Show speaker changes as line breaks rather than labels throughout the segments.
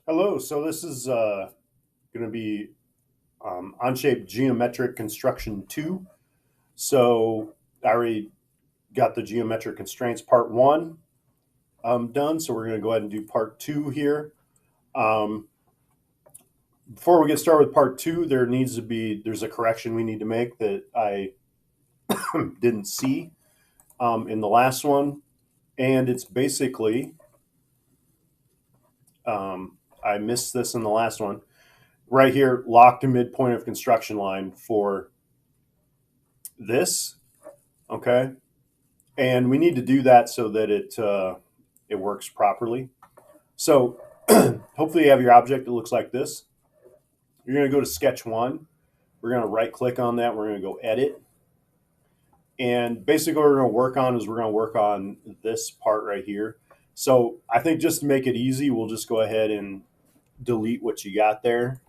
Hello, so this is going to be OnShape Geometric Construction 2. So I already got the geometric constraints part 1 done, so we're going to go ahead and do part 2 here. Um, Before we get started with part 2, there's a correction we need to make that I didn't see in the last one, and it's basically, I missed this in the last one. Right here, lock to midpoint of construction line for this, okay? And we need to do that so that it works properly. So hopefully you have your object that looks like this. You're going to go to sketch 1. We're going to right click on that. We're going to go edit. And basically what we're going to work on is we're going to work on this part right here. So I think just to make it easy, we'll just go ahead and delete what you got there.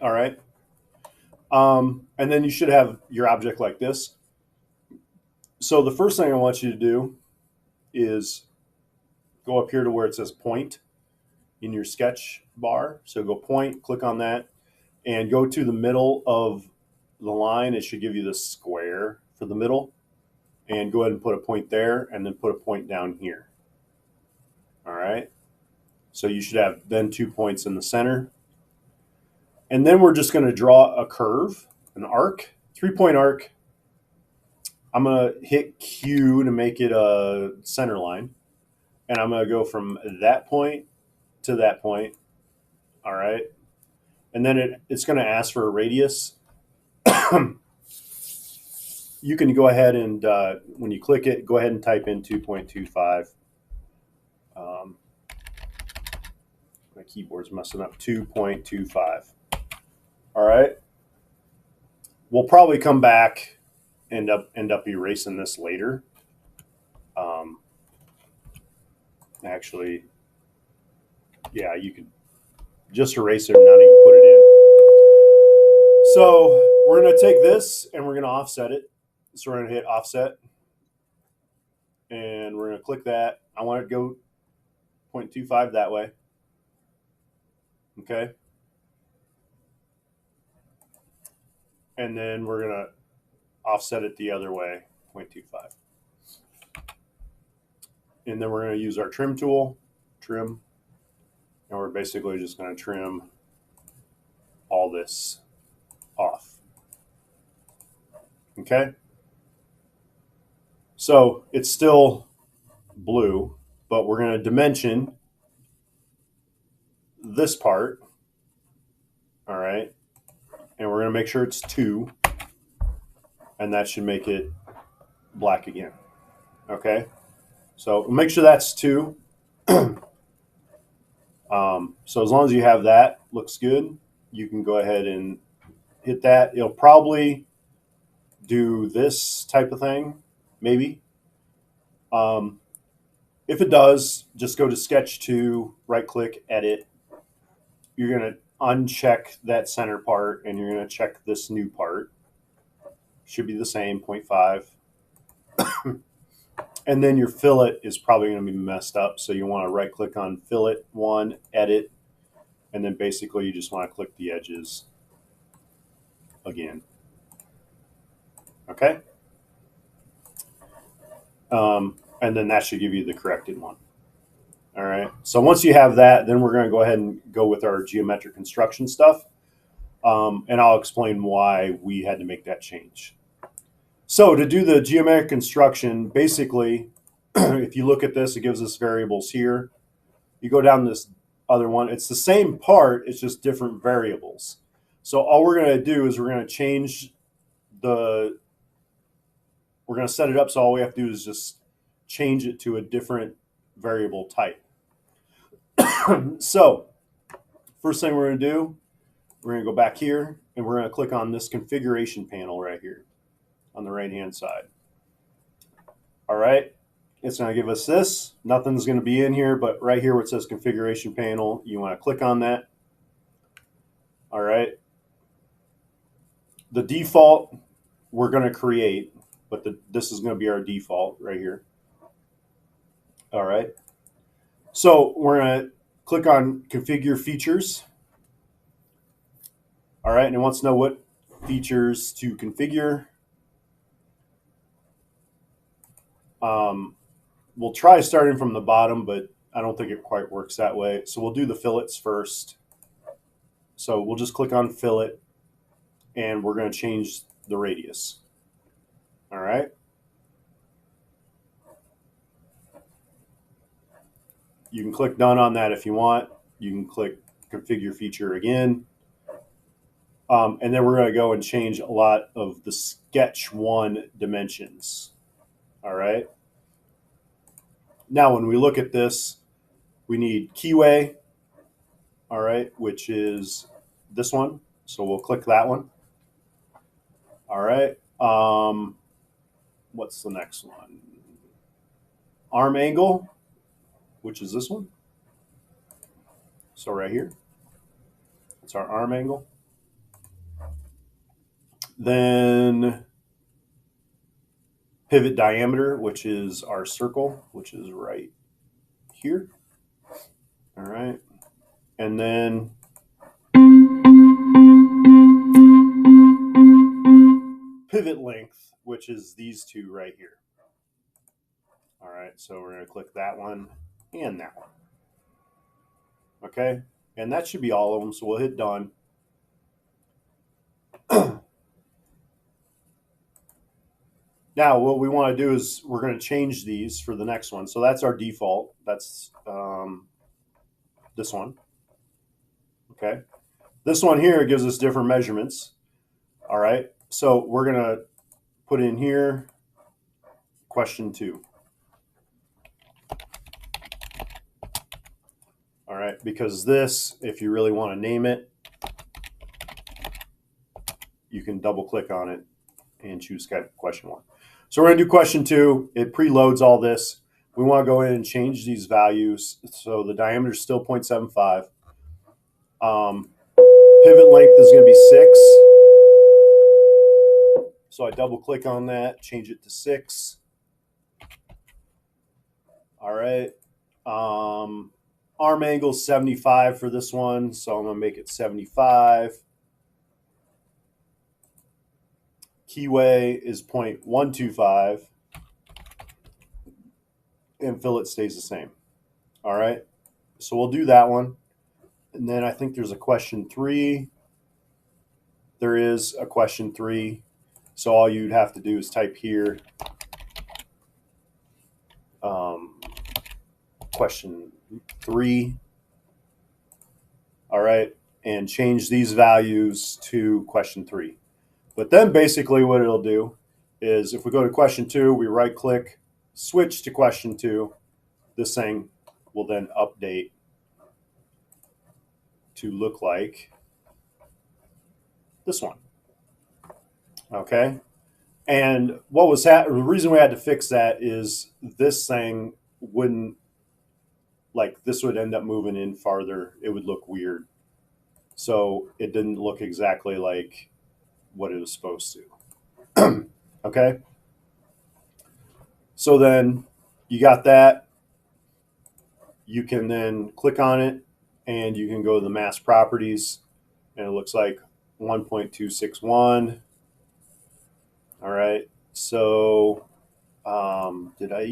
All right. And then you should have your object like this. So the first thing I want you to do is go up here to where it says point in your sketch bar. So go point, click on that, and go to the middle of the line. It should give you the square for the middle. And go ahead and put a point there, and then put a point down here. All right. So you should have then 2 points in the center. And then we're just going to draw a curve, an arc, 3-point arc. I'm going to hit Q to make it a center line. And I'm going to go from that point to that point. All right. And then it's going to ask for a radius. You can go ahead and, when you click it, go ahead and type in 2.25. My keyboard's messing up. 2.25. All right. We'll probably come back and end up erasing this later. Actually, yeah, you could just erase it and not even put it in. So we're going to take this and we're going to offset it. So we're going to hit offset and we're going to click that. I want it to go 0.25 that way. Okay. And then we're going to offset it the other way, 0.25. And then we're going to use our trim tool, trim, and we're basically just going to trim all this off. Okay. So it's still blue, but we're going to dimension this part. All right. And we're going to make sure it's 2, and that should make it black again. Okay. So we'll make sure that's 2. So as long as you have that, looks good, you can go ahead and hit that. It'll probably do this type of thing, maybe. If it does, just go to sketch 2, right click, edit. You're going to uncheck that center part and you're going to check this new part. Should be the same, 0.5. And then your fillet is probably going to be messed up. So you want to right click on fillet 1, edit, and then basically you just want to click the edges again. Okay. And then that should give you the corrected one. All right. So once you have that, then we're going to go ahead and go with our geometric construction stuff. And I'll explain why we had to make that change. So to do the geometric construction, basically, if you look at this, it gives us variables here. You go down this other one. It's the same part. It's just different variables. So all we're going to do is we're going to change we're going to set it up so all we have to do is just change it to a different variable type. So first thing we're going to do, we're going to go back here and we're going to click on this configuration panel right here on the right hand side. All right. It's going to give us this. Nothing's going to be in here, but right here where it says configuration panel, you want to click on that. All right. The default we're going to create, but this is going to be our default right here. All right. So we're going to click on configure features. All right, and it wants to know what features to configure. We'll try starting from the bottom, but I don't think it quite works that way. So we'll do the fillets first. So we'll just click on fillet, and we're going to change the radius. All right. You can click done on that if you want. You can click configure feature again. And then we're going to go and change a lot of the sketch 1 dimensions. All right. Now, when we look at this, we need keyway, all right, which is this one. So we'll click that one. All right. What's the next one? Arm angle, which is this one. So right here, it's our arm angle. Then pivot diameter, which is our circle, which is right here. All right. And then pivot length, which is these two right here. All right. So we're going to click that one and that one. Okay. And that should be all of them. So we'll hit done. Now, what we want to do is we're going to change these for the next one. So that's our default. That's this one. Okay. This one here gives us different measurements. All right. So we're going to put in here question 2. All right. Because this, if you really want to name it, you can double click on it and choose question 1. So we're going to do question 2. It preloads all this. We want to go in and change these values. So the diameter is still 0.75. Pivot length is going to be 6. So I double click on that, change it to 6. All right. Arm angle is 75 for this one. So I'm going to make it 75. Keyway is 0.125. And fillet stays the same. All right. So we'll do that one. And then I think there's a question 3. There is a question 3. So all you'd have to do is type here question 3. All right. And change these values to question 3. But then basically what it'll do is if we go to question 2, we right click, switch to question 2. This thing will then update to look like this one. Okay. And what was the reason we had to fix that is this thing wouldn't, like, this would end up moving in farther. It would look weird. So it didn't look exactly like what it was supposed to. Okay. So then you got that. You can then click on it and you can go to the mass properties and it looks like 1.261. All right. So did I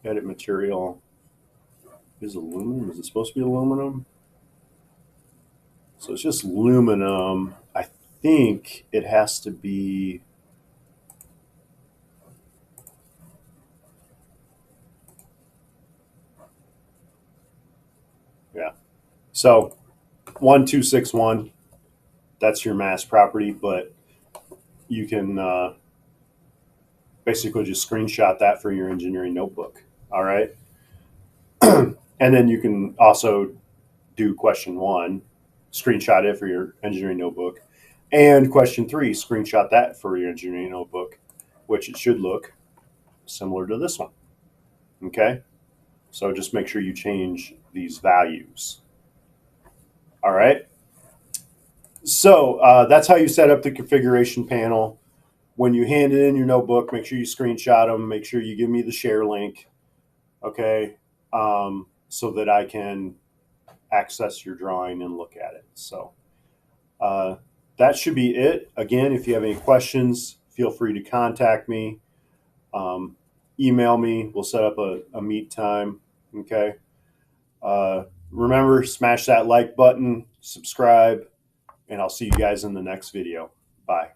edit material? Is aluminum? Is it supposed to be aluminum? So it's just aluminum. I think it has to be. Yeah. So 1261. That's your mass property, but you can basically just screenshot that for your engineering notebook. All right. And then you can also do question 1, screenshot it for your engineering notebook, and question 3, screenshot that for your engineering notebook, which it should look similar to this one. Okay. So just make sure you change these values. All right. So that's how you set up the configuration panel. When you hand it in your notebook, make sure you screenshot them. Make sure you give me the share link, okay, so that I can access your drawing and look at it. So uh, that should be it. Again, if you have any questions, feel free to contact me. Um, Email me. We'll set up a meet time, okay? Remember, smash that like button, subscribe, and I'll see you guys in the next video. Bye.